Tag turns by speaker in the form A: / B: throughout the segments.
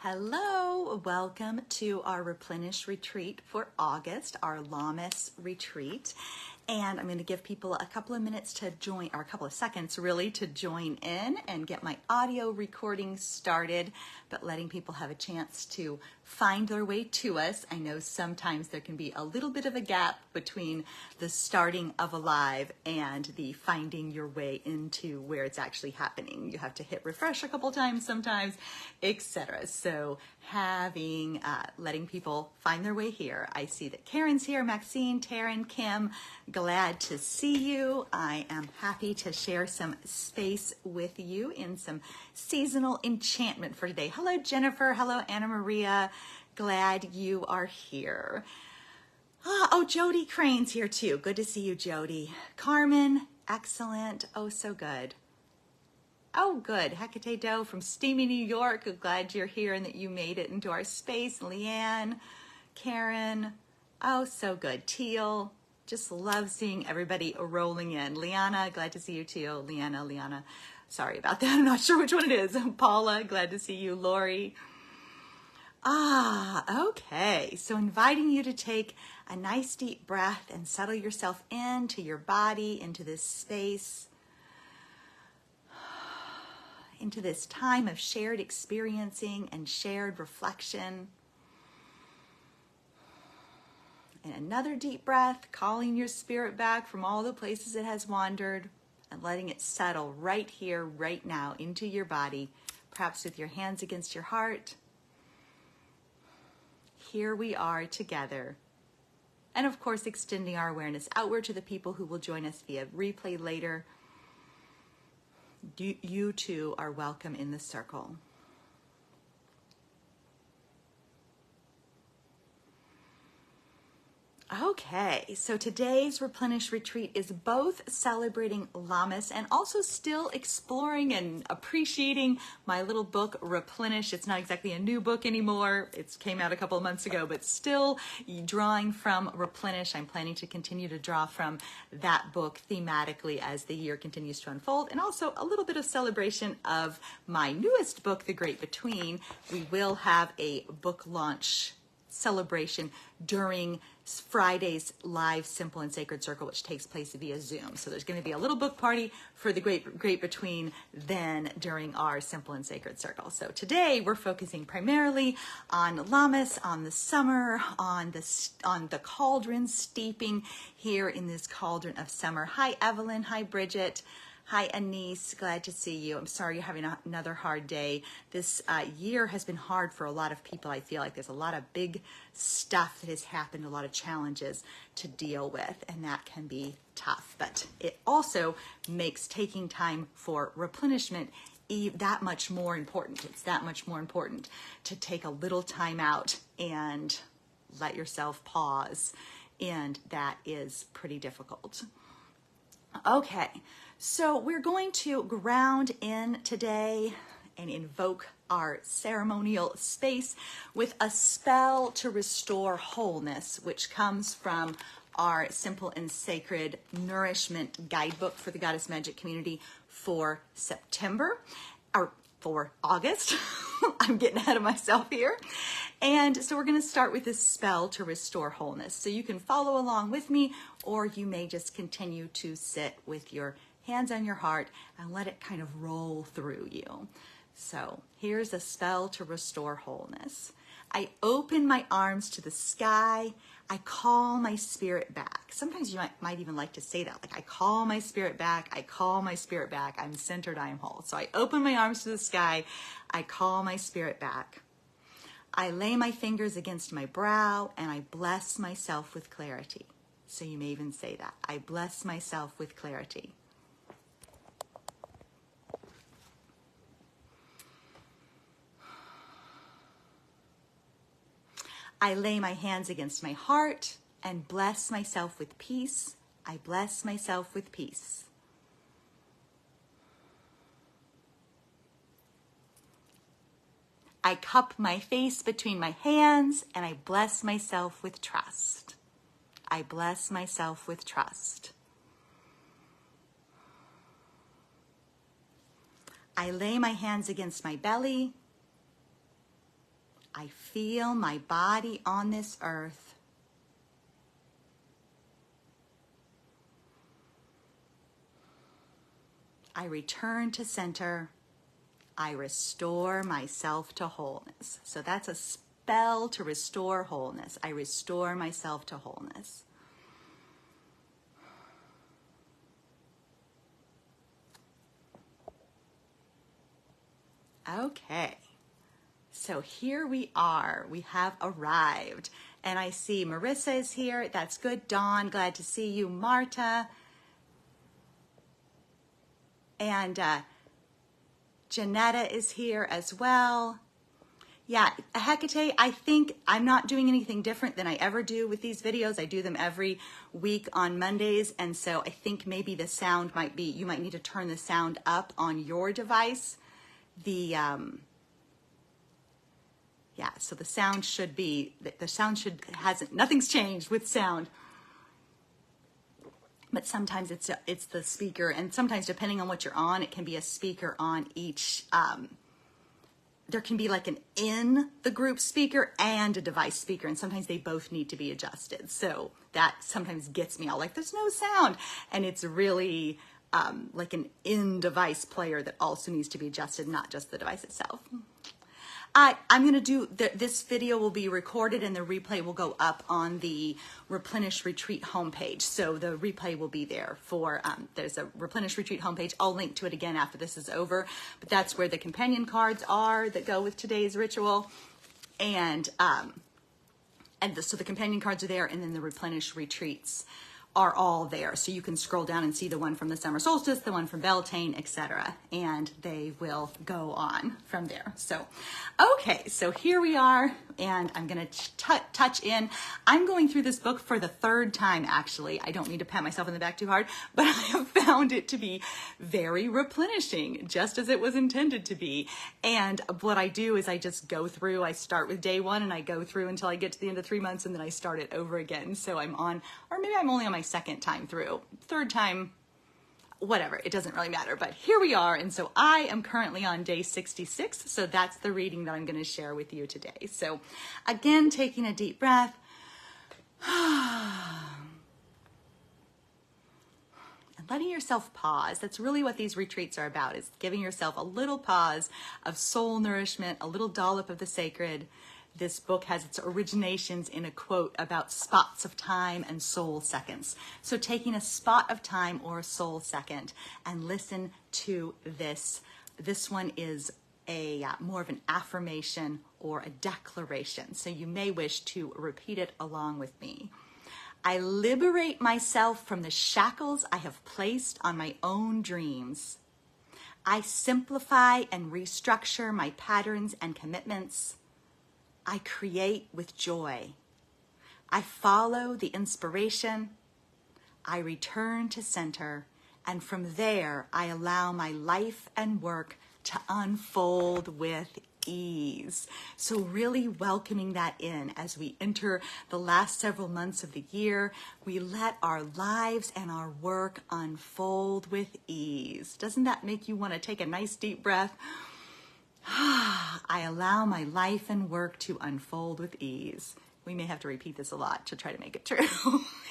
A: Hello, welcome to our Replenish retreat for August, our Lammas retreat. And I'm going to give people a couple of minutes to join, or a couple of seconds really, to join in and get my audio recording started, but letting people have a chance to find their way to us. I know sometimes there can be a little bit of a gap between the starting of a live and the finding your way into where it's actually happening. You have to hit refresh a couple times sometimes, etc. So letting people find their way here. I see that Karen's here, Maxine, Taryn, Kim, glad to see you. I am happy to share some space with you in some seasonal enchantment for today. Hello, Jennifer. Hello, Anna Maria. Glad you are here. Oh, Jody Crane's here too. Good to see you, Jody. Carmen, excellent. Oh, so good. Oh, good. Hecate Doe from steamy New York. Glad you're here and that you made it into our space. Leanne, Karen. Oh, so good. Teal. Just love seeing everybody rolling in. Liana, glad to see you too. Liana. Sorry about that. I'm not sure which one it is. Paula, glad to see you. Lori. Okay. So inviting you to take a nice deep breath and settle yourself into your body, into this space, into this time of shared experiencing and shared reflection. And another deep breath, calling your spirit back from all the places it has wandered and letting it settle right here, right now into your body, perhaps with your hands against your heart. Here we are together. And of course, extending our awareness outward to the people who will join us via replay later. You too are welcome in the circle. Okay, so today's Replenish retreat is both celebrating Lammas and also still exploring and appreciating my little book, Replenish. It's not exactly a new book anymore. It came out a couple of months ago, but still drawing from Replenish. I'm planning to continue to draw from that book thematically as the year continues to unfold, and also a little bit of celebration of my newest book, The Great Between. We will have a book launch celebration during Friday's live Simple and Sacred Circle, which takes place via Zoom. So there's going to be a little book party for the Great Between then during our Simple and Sacred Circle. So today we're focusing primarily on Lammas, on the summer, on the cauldron, steeping here in this cauldron of summer. Hi, Evelyn. Hi, Bridget. Hi, Anise. Glad to see you. I'm sorry you're having another hard day. This year has been hard for a lot of people. I feel like there's a lot of big stuff that has happened, a lot of challenges to deal with, and that can be tough. But it also makes taking time for replenishment that much more important. It's that much more important to take a little time out and let yourself pause, and that is pretty difficult. Okay. So we're going to ground in today and invoke our ceremonial space with a spell to restore wholeness, which comes from our Simple and Sacred Nourishment Guidebook for the Goddess Magic community for September, or for August. I'm getting ahead of myself here. And so we're going to start with this spell to restore wholeness. So you can follow along with me, or you may just continue to sit with your hands on your heart and let it kind of roll through you. So here's a spell to restore wholeness. I open my arms to the sky. I call my spirit back. Sometimes you might even like to say that, like, I call my spirit back. I call my spirit back. I'm centered. I am whole. So I open my arms to the sky. I call my spirit back. I lay my fingers against my brow and I bless myself with clarity. So you may even say that. I bless myself with clarity. I lay my hands against my heart and bless myself with peace. I bless myself with peace. I cup my face between my hands and I bless myself with trust. I bless myself with trust. I lay my hands against my belly I feel my body on this earth. I return to center. I restore myself to wholeness. So that's a spell to restore wholeness. I restore myself to wholeness. Okay, so here we are. We have arrived. And I see Marissa is here. That's good. Dawn, glad to see you. Marta. And Janetta is here as well. Yeah, Hecate, I think I'm not doing anything different than I ever do with these videos. I do them every week on Mondays, and so I think maybe the sound might be, you might need to turn the sound up on your device. Yeah, so the sound should be, nothing's changed with sound. But sometimes it's the speaker, and sometimes depending on what you're on, it can be a speaker on each, there can be like an in the group speaker and a device speaker, and sometimes they both need to be adjusted. So that sometimes gets me all like, there's no sound. And it's really like an in-device player that also needs to be adjusted, not just the device itself. I'm going to do, this video will be recorded and the replay will go up on the Replenish Retreat homepage. So the replay will be there for, there's a Replenish Retreat homepage. I'll link to it again after this is over, but that's where the companion cards are that go with today's ritual. And so the companion cards are there, and then the Replenish Retreats are all there. So you can scroll down and see the one from the summer solstice, the one from Beltane, etc. And they will go on from there. So, okay, so here we are, and I'm gonna touch in. I'm going through this book for the third time, actually. I don't need to pat myself on the back too hard, but I have found it to be very replenishing, just as it was intended to be. And what I do is I just go through, I start with day one and I go through until I get to the end of 3 months, and then I start it over again. So I'm on, or maybe I'm only on my second time through. Third time, whatever, it doesn't really matter, but here we are. And so I am currently on day 66. So that's the reading that I'm going to share with you today. So again, taking a deep breath. And letting yourself pause. That's really what these retreats are about, is giving yourself a little pause of soul nourishment, a little dollop of the sacred. This book has its originations in a quote about spots of time and soul seconds. So taking a spot of time or a soul second and listen to this. This one is a more of an affirmation or a declaration. So you may wish to repeat it along with me. I liberate myself from the shackles I have placed on my own dreams. I simplify and restructure my patterns and commitments. I create with joy. I follow the inspiration. I return to center. And from there, I allow my life and work to unfold with ease. So really welcoming that in as we enter the last several months of the year. We let our lives and our work unfold with ease. Doesn't that make you want to take a nice deep breath? I allow my life and work to unfold with ease. We may have to repeat this a lot to try to make it true.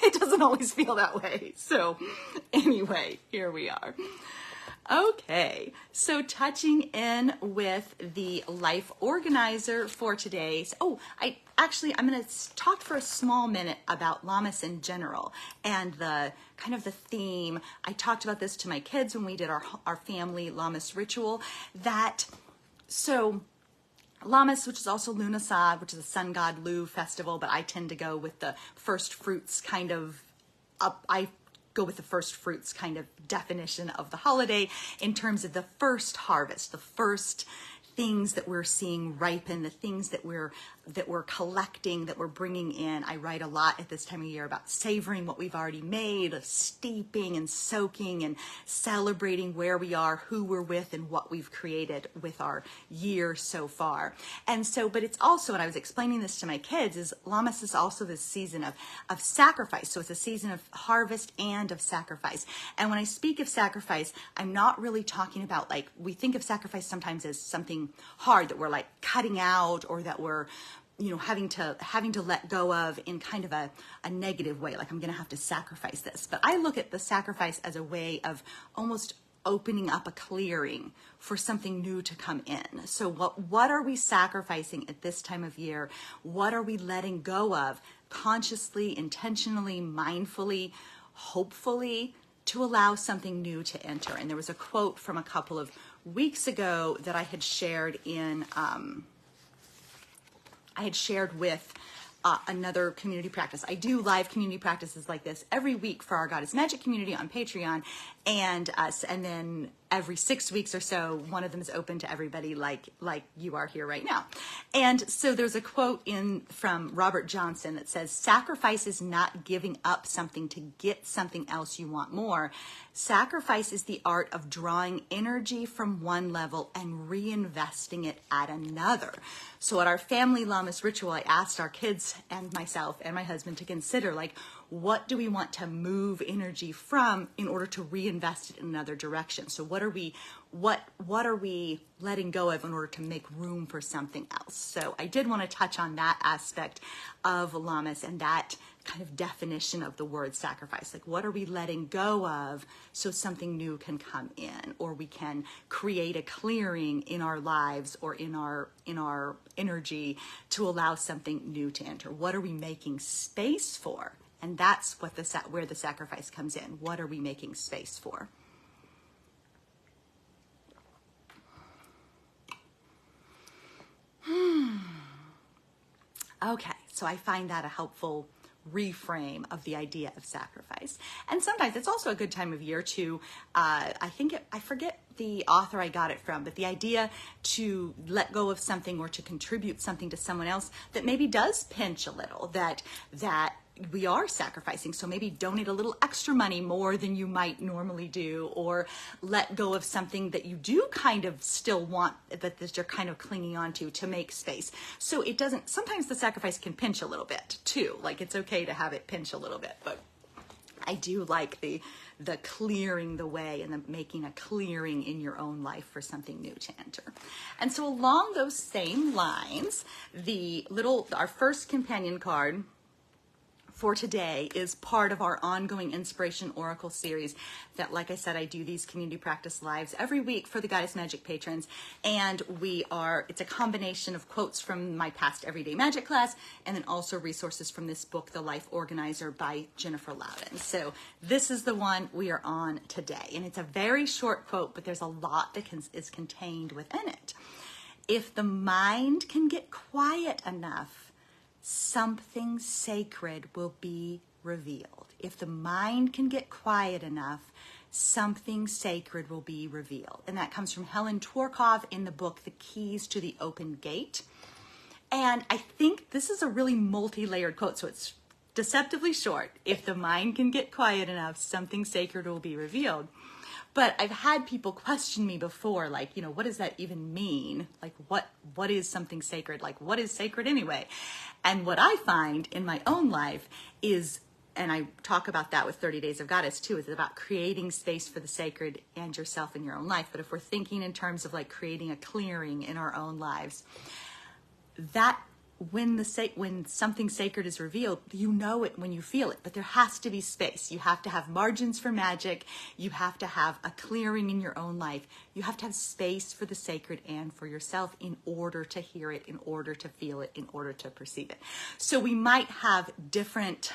A: It doesn't always feel that way. So anyway, here we are. Okay, so touching in with the life organizer for today. So, I'm going to talk for a small minute about Lammas in general and the kind of the theme. I talked about this to my kids when we did our family Lammas ritual. So Lammas, which is also Lunasad, which is a sun god Lu festival, but I tend to go with the first fruits kind of definition of the holiday in terms of the first harvest, the first things that we're seeing ripen, the things that we're collecting, that we're bringing in. I write a lot at this time of year about savoring what we've already made, of steeping and soaking and celebrating where we are, who we're with, and what we've created with our year so far. And so, but it's also, and I was explaining this to my kids, is Lammas is also this season of sacrifice. So it's a season of harvest and of sacrifice. And when I speak of sacrifice, I'm not really talking about, like, we think of sacrifice sometimes as something something hard that we're like cutting out, or that we're, you know, having to let go of in kind of a negative way, like I'm going to have to sacrifice this. But I look at the sacrifice as a way of almost opening up a clearing for something new to come in. So what are we sacrificing at this time of year? What are we letting go of consciously, intentionally, mindfully, hopefully, to allow something new to enter? And there was a quote from a couple of weeks ago that I had shared with another community practice. I do live community practices like this every week for our Goddess Magic community on Patreon, and then every 6 weeks or so, one of them is open to everybody, like you are here right now. And so there's a quote from Robert Johnson that says, "Sacrifice is not giving up something to get something else you want more. Sacrifice is the art of drawing energy from one level and reinvesting it at another." So at our family Lammas ritual, I asked our kids and myself and my husband to consider, like, what do we want to move energy from in order to reinvest it in another direction? So what are we letting go of in order to make room for something else? So I did want to touch on that aspect of Lammas and that kind of definition of the word sacrifice. Like, what are we letting go of so something new can come in, or we can create a clearing in our lives or in our energy to allow something new to enter? What are we making space for? And that's where the sacrifice comes in. What are we making space for? Okay, so I find that a helpful reframe of the idea of sacrifice. And sometimes it's also a good time of year to, I forget the author I got it from, but the idea to let go of something or to contribute something to someone else that maybe does pinch a little, that we are sacrificing. So maybe donate a little extra money more than you might normally do, or let go of something that you do kind of still want, that you're kind of clinging on to make space. So it doesn't, sometimes the sacrifice can pinch a little bit too. Like, it's okay to have it pinch a little bit, but I do like the clearing the way and the making a clearing in your own life for something new to enter. And so along those same lines, our first companion card for today is part of our ongoing Inspiration Oracle series that, like I said, I do these community practice lives every week for the Goddess Magic patrons. And it's a combination of quotes from my past Everyday Magic class, and then also resources from this book, The Life Organizer by Jennifer Loudon. So this is the one we are on today. And it's a very short quote, but there's a lot that is contained within it. If the mind can get quiet enough, something sacred will be revealed. If the mind can get quiet enough, something sacred will be revealed. And that comes from Helen Tworkov in the book, The Keys to the Open Gate. And I think this is a really multi-layered quote, so it's deceptively short. If the mind can get quiet enough, something sacred will be revealed. But I've had people question me before, like, what does that even mean? Like, what is something sacred? Like, what is sacred anyway? And what I find in my own life is, and I talk about that with 30 Days of Goddess too, is about creating space for the sacred and yourself in your own life. But if we're thinking in terms of like creating a clearing in our own lives, that when something sacred is revealed, you know it when you feel it, but there has to be space. You have to have margins for magic. You have to have a clearing in your own life. You have to have space for the sacred and for yourself in order to hear it, in order to feel it, in order to perceive it. So we might have different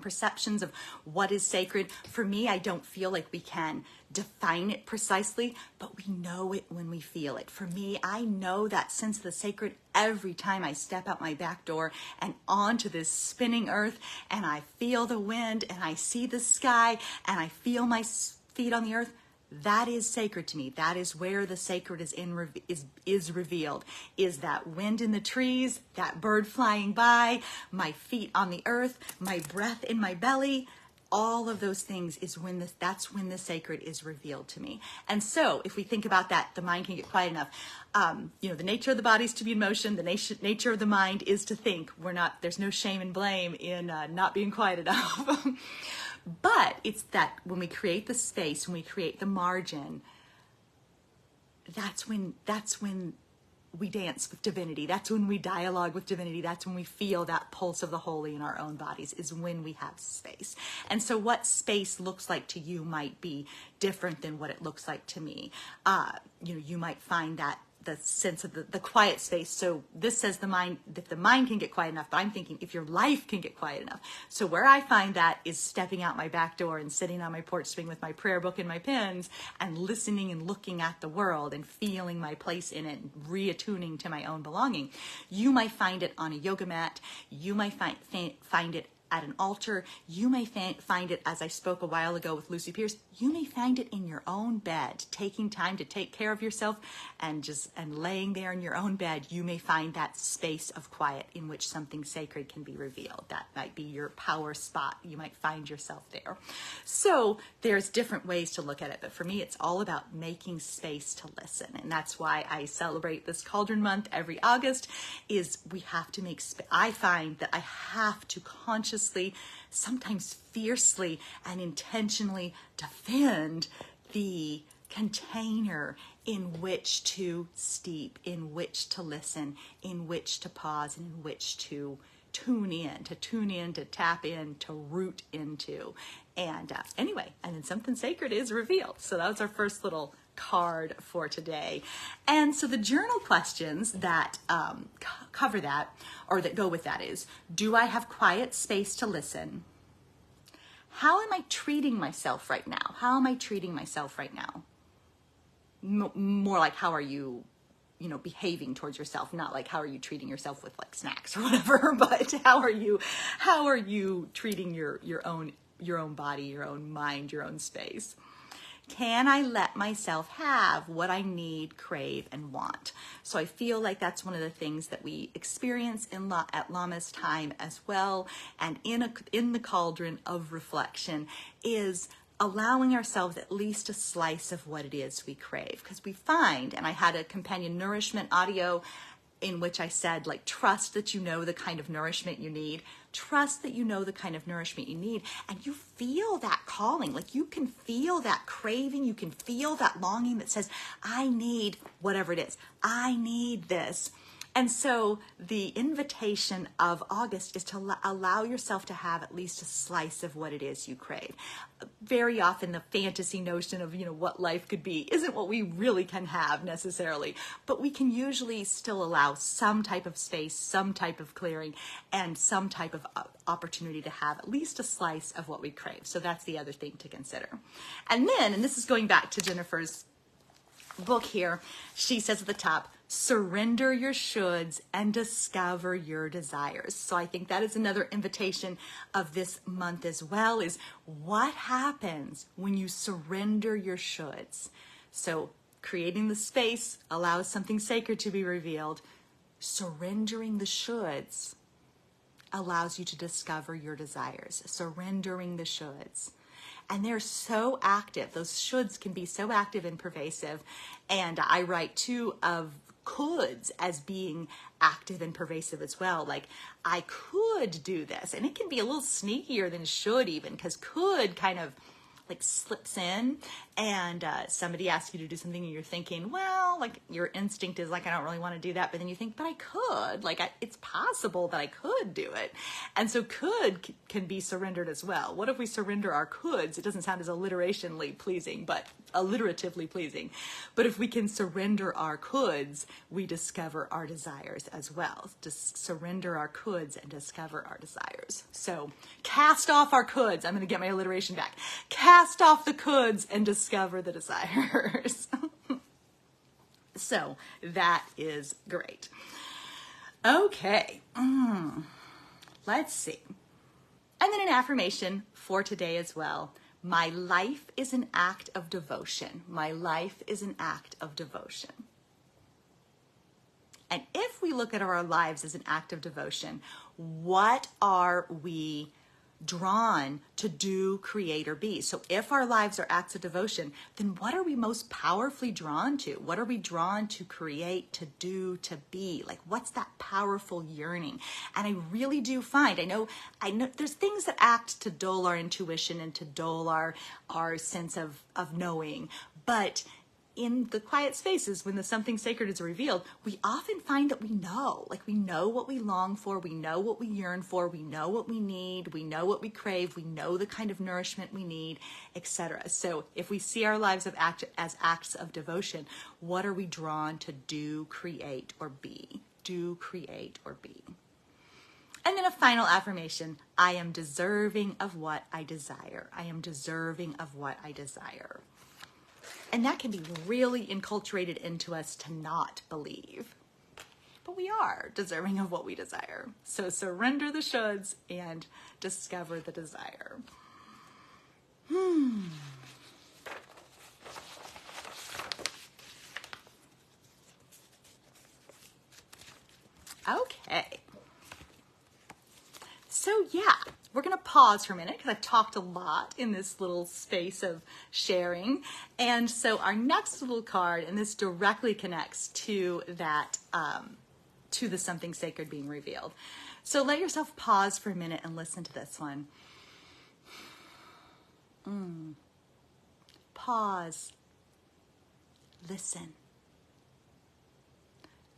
A: perceptions of what is sacred. For me, I don't feel like we can define it precisely, but we know it when we feel it. For me, I know that sense of the sacred every time I step out my back door and onto this spinning earth, and I feel the wind, and I see the sky, and I feel my feet on the earth. That is sacred to me. That is where the sacred is revealed. Is that wind in the trees, that bird flying by, my feet on the earth, my breath in my belly. All of those things that's when the sacred is revealed to me. And so if we think about that, the mind can get quiet enough. The nature of the body is to be in motion. The nature of the mind is to think. There's no shame and blame in not being quiet enough. But it's that when we create the space, when we create the margin, that's when we dance with divinity. That's when we dialogue with divinity. That's when we feel that pulse of the holy in our own bodies, is when we have space. And so what space looks like to you might be different than what it looks like to me. You might find that the sense of the quiet space. So this says the mind, if the mind can get quiet enough, but I'm thinking if your life can get quiet enough. So where I find that is stepping out my back door and sitting on my porch swing with my prayer book and my pens and listening and looking at the world and feeling my place in it and reattuning to my own belonging. You might find it on a yoga mat. You might find it at an altar. You may find it, as I spoke a while ago with Lucy Pierce, you may find it in your own bed, taking time to take care of yourself and laying there in your own bed. You may find that space of quiet in which something sacred can be revealed. That might be your power spot. You might find yourself there. So there's different ways to look at it, but for me, it's all about making space to listen. And that's why I celebrate this Cauldron Month every August, is we have to make space. I find that I have to consciously, sometimes fiercely and intentionally defend the container in which to steep, in which to listen, in which to pause, and in which to tune in, to tap in, to root into. And anyway, and then something sacred is revealed. So that was our first little card for today. And so the journal questions that cover that, or that go with that, is, do I have quiet space to listen? How am I treating myself right now? How am I treating myself right now? More like, how are you, behaving towards yourself? Not like, how are you treating yourself with like snacks or whatever, but how are you treating your own body, your own mind, your own space? Can I let myself have what I need, crave, and want? So I feel like that's one of the things that we experience at Lammas time as well, and in the cauldron of reflection, is allowing ourselves at least a slice of what it is we crave. Because we find, and I had a companion nourishment audio in which I said, like, trust that you know the kind of nourishment you need. Trust that you know the kind of nourishment you need. And you feel that calling. Like, you can feel that craving. You can feel that longing that says, I need whatever it is. I need this. And so the invitation of August is to allow yourself to have at least a slice of what it is you crave. Very often the fantasy notion of, what life could be isn't what we really can have necessarily, but we can usually still allow some type of space, some type of clearing, and some type of opportunity to have at least a slice of what we crave. So that's the other thing to consider. And then, and this is going back to Jennifer's book here, she says at the top, surrender your shoulds and discover your desires. So I think that is another invitation of this month as well, is what happens when you surrender your shoulds. So creating the space allows something sacred to be revealed. Surrendering the shoulds allows you to discover your desires. Surrendering the shoulds. And they're so active. Those shoulds can be so active and pervasive. And I write too of coulds as being active and pervasive as well. Like, I could do this. And it can be a little sneakier than should even, because could kind of like slips in, and somebody asks you to do something and you're thinking, well, like your instinct is like, I don't really want to do that. But then you think, but I could, like, it's possible that I could do it. And so could can be surrendered as well. What if we surrender our coulds? It doesn't sound as alliteratively pleasing, but if we can surrender our coulds, we discover our desires as well. Just surrender our coulds and discover our desires. So cast off our coulds. I'm going to get my alliteration back. Cast off the coulds and discover the desires. So that is great. Okay. Let's see. And then an affirmation for today as well. My life is an act of devotion. My life is an act of devotion. And if we look at our lives as an act of devotion, what are we drawn to do, create, or be? So if our lives are acts of devotion, then what are we most powerfully drawn to? What are we drawn to create, to do, to be? Like, what's that powerful yearning? And I really do find, I know there's things that act to dull our intuition and to dull our sense of knowing, but in the quiet spaces when the something sacred is revealed, we often find that we know what we long for, we know what we yearn for, we know what we need, we know what we crave, we know the kind of nourishment we need, etc. So if we see our lives as acts of devotion, what are we drawn to do, create, or be? Do, create, or be. And then a final affirmation: I am deserving of what I desire. I am deserving of what I desire. And that can be really enculturated into us to not believe. But we are deserving of what we desire. So surrender the shoulds and discover the desire. Okay. So yeah, we're going to pause for a minute because I've talked a lot in this little space of sharing. And so our next little card, and this directly connects to that, to the something sacred being revealed. So let yourself pause for a minute and listen to this one. Pause. Listen.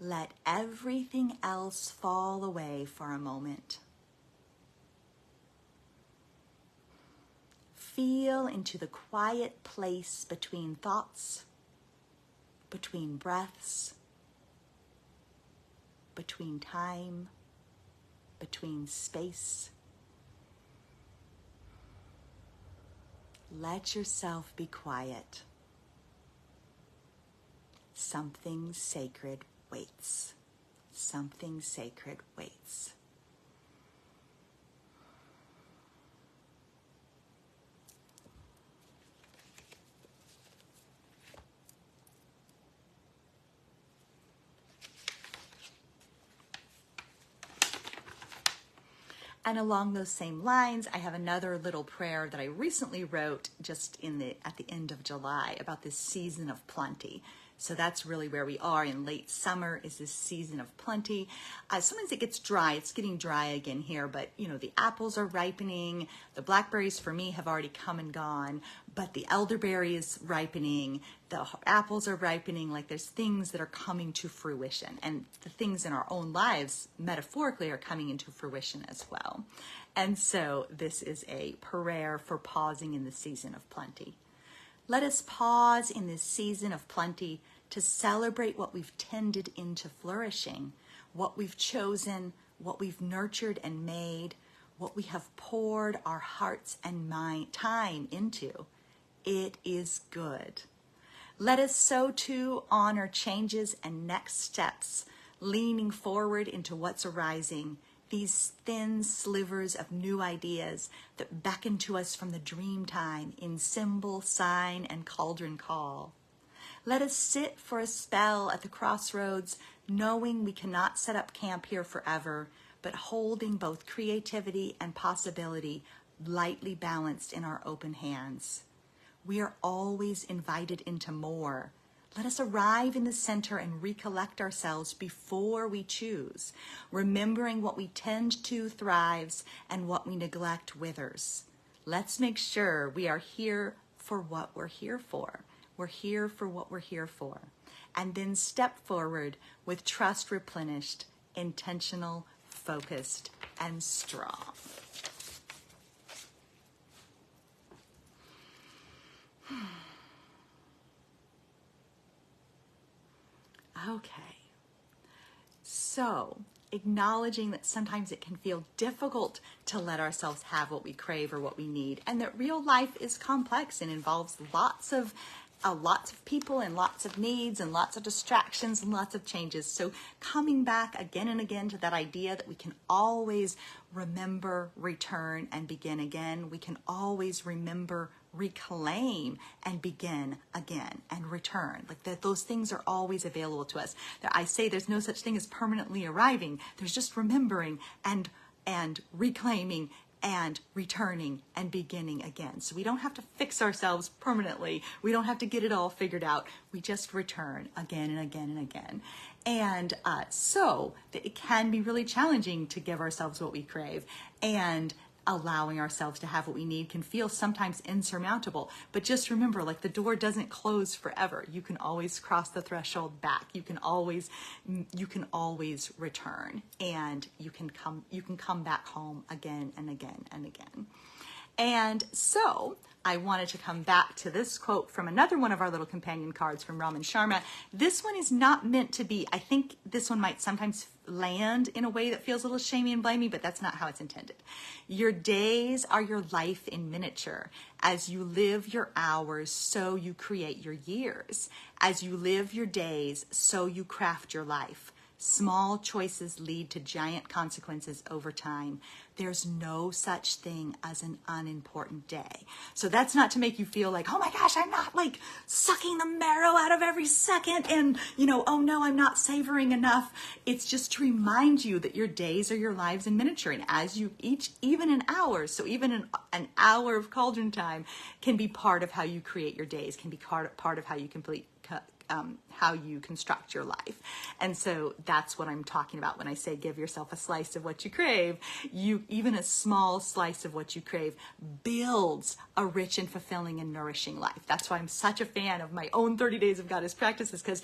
A: Let everything else fall away for a moment. Feel into the quiet place between thoughts, between breaths, between time, between space. Let yourself be quiet. Something sacred waits. Something sacred waits. And along those same lines, I have another little prayer that I recently wrote just at the end of July about this season of plenty. So that's really where we are in late summer, is this season of plenty. Sometimes it gets dry. It's getting dry again here, but the apples are ripening. The blackberries for me have already come and gone, but the elderberry is ripening. The apples are ripening. Like, there's things that are coming to fruition, and the things in our own lives metaphorically are coming into fruition as well. And so this is a prayer for pausing in the season of plenty. Let us pause in this season of plenty to celebrate what we've tended into flourishing, what we've chosen, what we've nurtured and made, what we have poured our hearts and time into. It is good. Let us so too honor changes and next steps, leaning forward into what's arising, these thin slivers of new ideas that beckon to us from the dream time in symbol, sign, and cauldron call. Let us sit for a spell at the crossroads, knowing we cannot set up camp here forever, but holding both creativity and possibility lightly balanced in our open hands. We are always invited into more. Let us arrive in the center and recollect ourselves before we choose, remembering what we tend to thrives and what we neglect withers. Let's make sure we are here for what we're here for. We're here for what we're here for. And then step forward with trust replenished, intentional, focused, and strong. Okay, so acknowledging that sometimes it can feel difficult to let ourselves have what we crave or what we need, and that real life is complex and involves lots of people and lots of needs and lots of distractions and lots of changes. So coming back again and again to that idea that we can always remember, return, and begin again. We can always remember, reclaim, and begin again and return. Like that, those things are always available to us. I say there's no such thing as permanently arriving. There's just remembering and reclaiming and returning and beginning again. So we don't have to fix ourselves permanently. We don't have to get it all figured out. We just return again and again and again. And so it can be really challenging to give ourselves what we crave. And allowing ourselves to have what we need can feel sometimes insurmountable. But just remember, like, the door doesn't close forever. You can always cross the threshold back. You can always return, and you can come back home again and again and again. And so I wanted to come back to this quote from another one of our little companion cards from Raman Sharma. This one is not meant to be, I think this one might sometimes land in a way that feels a little shamey and blamey, but that's not how it's intended. Your days are your life in miniature. As you live your hours, so you create your years. As you live your days, so you craft your life. Small choices lead to giant consequences over time. There's no such thing as an unimportant day. So that's not to make you feel like, oh my gosh, I'm not like sucking the marrow out of every second and, oh no, I'm not savoring enough. It's just to remind you that your days are your lives in miniature. And as you even an hour, so even an hour of cauldron time can be part of how you create your days, can be part of how you how you construct your life. And so that's what I'm talking about when I say give yourself a slice of what you crave. Even a small slice of what you crave builds a rich and fulfilling and nourishing life. That's why I'm such a fan of my own 30 Days of Goddess practices, because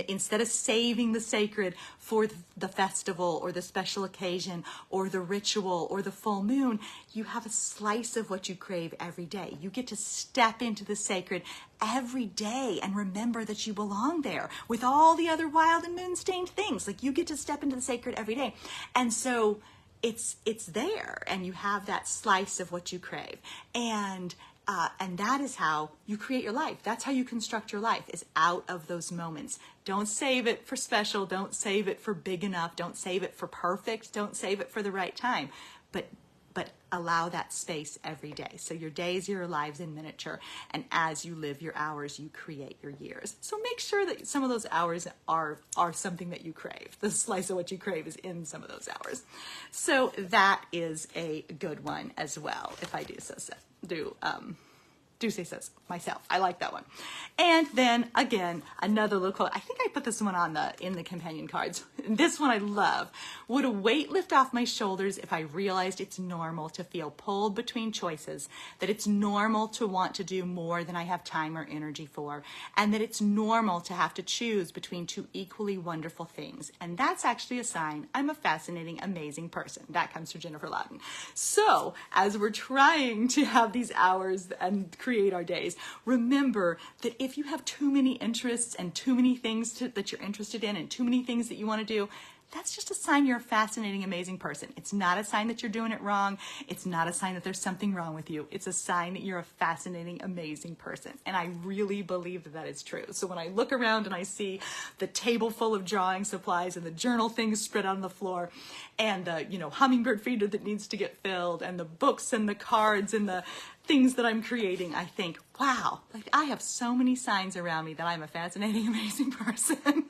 A: instead of saving the sacred for the festival or the special occasion or the ritual or the full moon, you have a slice of what you crave every day. You get to step into the sacred every day and remember that you belong there with all the other wild and moon-stained things. Like, you get to step into the sacred every day. And so it's there, and you have that slice of what you crave. And that is how you create your life. That's how you construct your life, is out of those moments. Don't save it for special. Don't save it for big enough. Don't save it for perfect. Don't save it for the right time. But allow that space every day. So your days are your lives in miniature, and as you live your hours, you create your years. So make sure that some of those hours are something that you crave. The slice of what you crave is in some of those hours. So that is a good one as well, if I do say so myself. I like that one. And then again, another little quote. I think I put this one in the companion cards. This one I love. Would a weight lift off my shoulders if I realized it's normal to feel pulled between choices, that it's normal to want to do more than I have time or energy for, and that it's normal to have to choose between two equally wonderful things. And that's actually a sign I'm a fascinating, amazing person. That comes from Jennifer Loudon. So as we're trying to have these hours and create our days, remember that if you have too many interests and too many things that you're interested in and too many things that you want to do, that's just a sign you're a fascinating, amazing person. It's not a sign that you're doing it wrong. It's not a sign that there's something wrong with you. It's a sign that you're a fascinating, amazing person. And I really believe that that is true. So when I look around and I see the table full of drawing supplies and the journal things spread on the floor and the, hummingbird feeder that needs to get filled and the books and the cards and the things that I'm creating, I think, wow, like I have so many signs around me that I'm a fascinating, amazing person.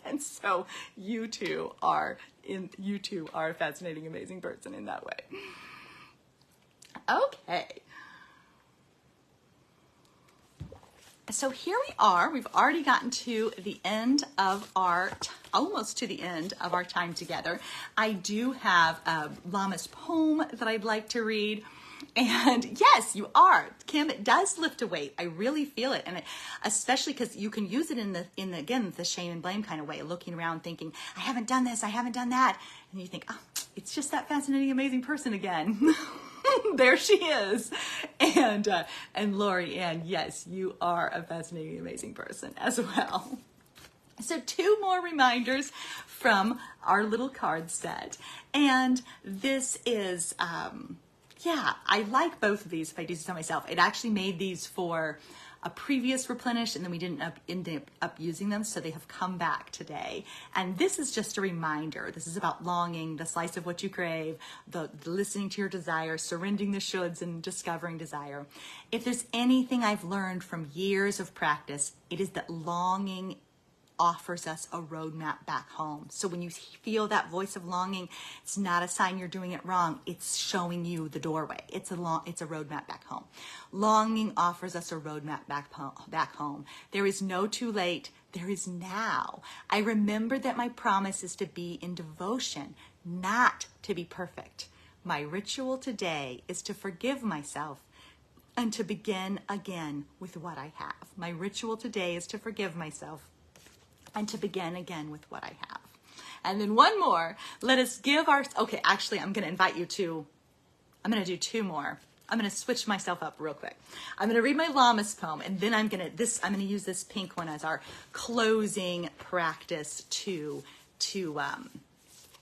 A: And so you too are a fascinating, amazing person in that way. Okay. So here we are. We've already gotten to the end of almost to the end of our time together. I do have a Lammas poem that I'd like to read. And yes, you are, Kim. It does lift a weight. I really feel it, and especially because you can use it in the shame and blame kind of way, looking around, thinking, I haven't done this, I haven't done that, and you think, oh, it's just that fascinating, amazing person again. There she is, and Lori Ann, yes, you are a fascinating, amazing person as well. So 2 more reminders from our little card set, and this is. Yeah, I like both of these, if I do so myself. It actually made these for a previous Replenish, and then we didn't end up using them, so they have come back today. And this is just a reminder. This is about longing, the slice of what you crave, the listening to your desire, surrendering the shoulds, and discovering desire. If there's anything I've learned from years of practice, it is that longing offers us a roadmap back home. So when you feel that voice of longing, it's not a sign you're doing it wrong. It's showing you the doorway. It's a roadmap back home. Longing offers us a roadmap back home. There is no too late. There is now. I remember that my promise is to be in devotion, not to be perfect. My ritual today is to forgive myself and to begin again with what I have. My ritual today is to forgive myself and to begin again with what I have. And then one more, let us give our, okay, actually I'm going to invite you to, I'm going to do two more. I'm going to switch myself up real quick. I'm going to read my Lammas poem, and then I'm going to use this pink one as our closing practice to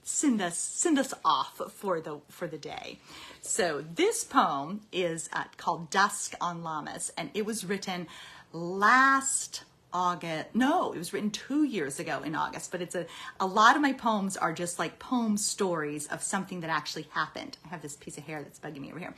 A: send us off for the day. So this poem is called Dusk on Lammas, and it was written last August. No, it was written 2 years ago in August, but it's a lot of my poems are just like poem stories of something that actually happened. I have this piece of hair that's bugging me over here.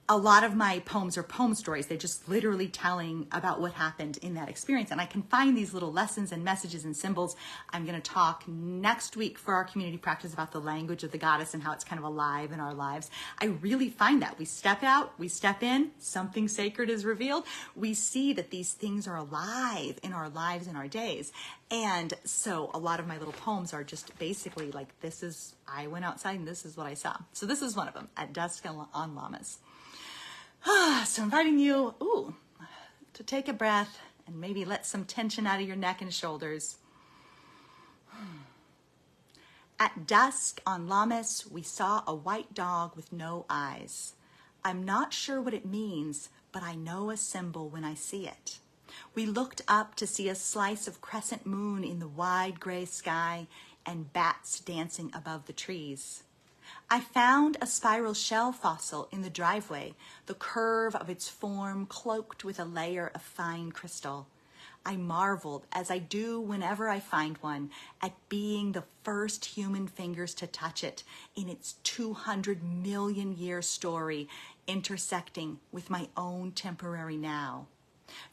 A: A lot of my poems are poem stories. They're just literally telling about what happened in that experience. And I can find these little lessons and messages and symbols. I'm going to talk next week for our community practice about the language of the goddess and how it's kind of alive in our lives. I really find that we step out, we step in, something sacred is revealed. We see that these things are alive in our lives, in our days. And so a lot of my little poems are just basically like, I went outside and this is what I saw. So this is one of them, At Dusk on Lammas. So inviting you, to take a breath and maybe let some tension out of your neck and shoulders. At dusk on Lammas, we saw a white dog with no eyes. I'm not sure what it means, but I know a symbol when I see it. We looked up to see a slice of crescent moon in the wide gray sky and bats dancing above the trees. I found a spiral shell fossil in the driveway, the curve of its form cloaked with a layer of fine crystal. I marveled, as I do whenever I find one, at being the first human fingers to touch it in its 200 million year story, intersecting with my own temporary now.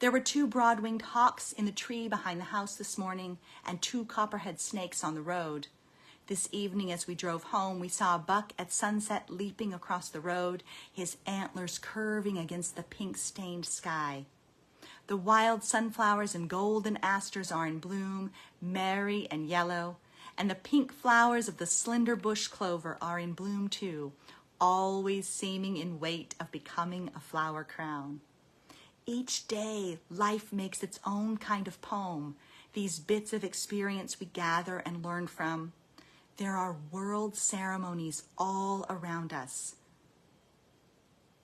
A: There were 2 broad-winged hawks in the tree behind the house this morning and 2 copperhead snakes on the road. This evening as we drove home, we saw a buck at sunset leaping across the road, his antlers curving against the pink-stained sky. The wild sunflowers and golden asters are in bloom, merry and yellow, and the pink flowers of the slender bush clover are in bloom too, always seeming in wait of becoming a flower crown. Each day, life makes its own kind of poem, these bits of experience we gather and learn from. There are world ceremonies all around us.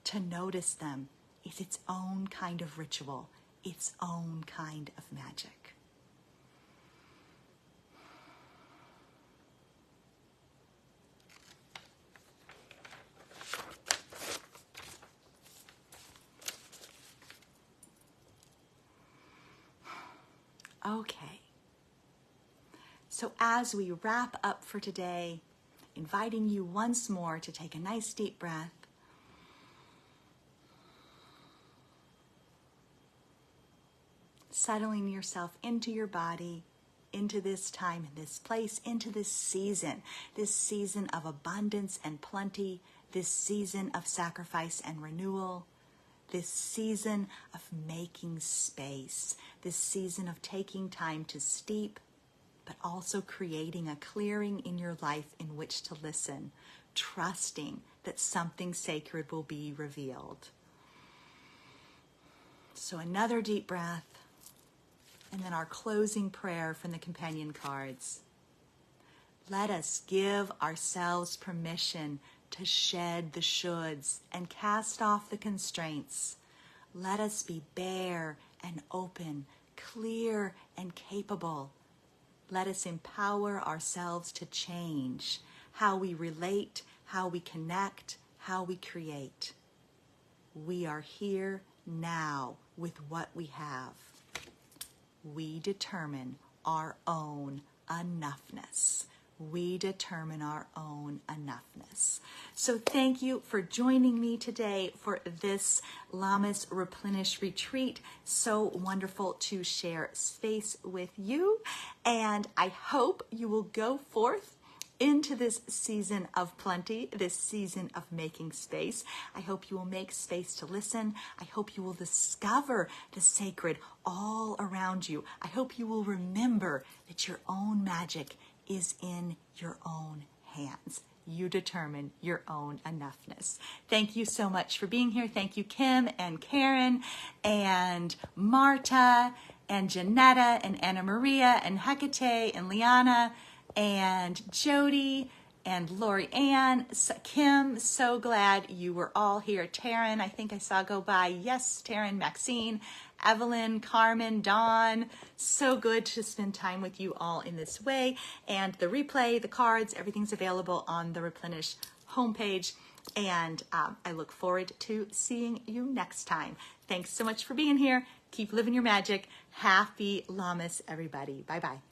A: To notice them is its own kind of ritual, its own kind of magic. Okay. So as we wrap up for today, inviting you once more to take a nice deep breath. Settling yourself into your body, into this time and this place, into this season of abundance and plenty, this season of sacrifice and renewal, this season of making space, this season of taking time to steep, but also creating a clearing in your life in which to listen, trusting that something sacred will be revealed. So another deep breath, and then our closing prayer from the companion cards. Let us give ourselves permission to shed the shoulds and cast off the constraints. Let us be bare and open, clear and capable. Let us empower ourselves to change how we relate, how we connect, how we create. We are here now with what we have. We determine our own enoughness. We determine our own enoughness. So thank you for joining me today for this Lammas Replenish retreat. So wonderful to share space with you. And I hope you will go forth into this season of plenty, this season of making space. I hope you will make space to listen. I hope you will discover the sacred all around you. I hope you will remember that your own magic is in your own hands. you determine your own enoughness. Thank you so much for being here. Thank you, Kim and Karen and Marta and Janetta and Anna Maria and Hecate and Liana and Jody and Lori Ann, Kim, so glad you were all here. Taryn, I think I saw go by. Yes, Taryn, Maxine, Evelyn, Carmen, Dawn. So good to spend time with you all in this way. And the replay, the cards, everything's available on the Replenish homepage. And I look forward to seeing you next time. Thanks so much for being here. Keep living your magic. Happy Lammas, everybody. Bye-bye.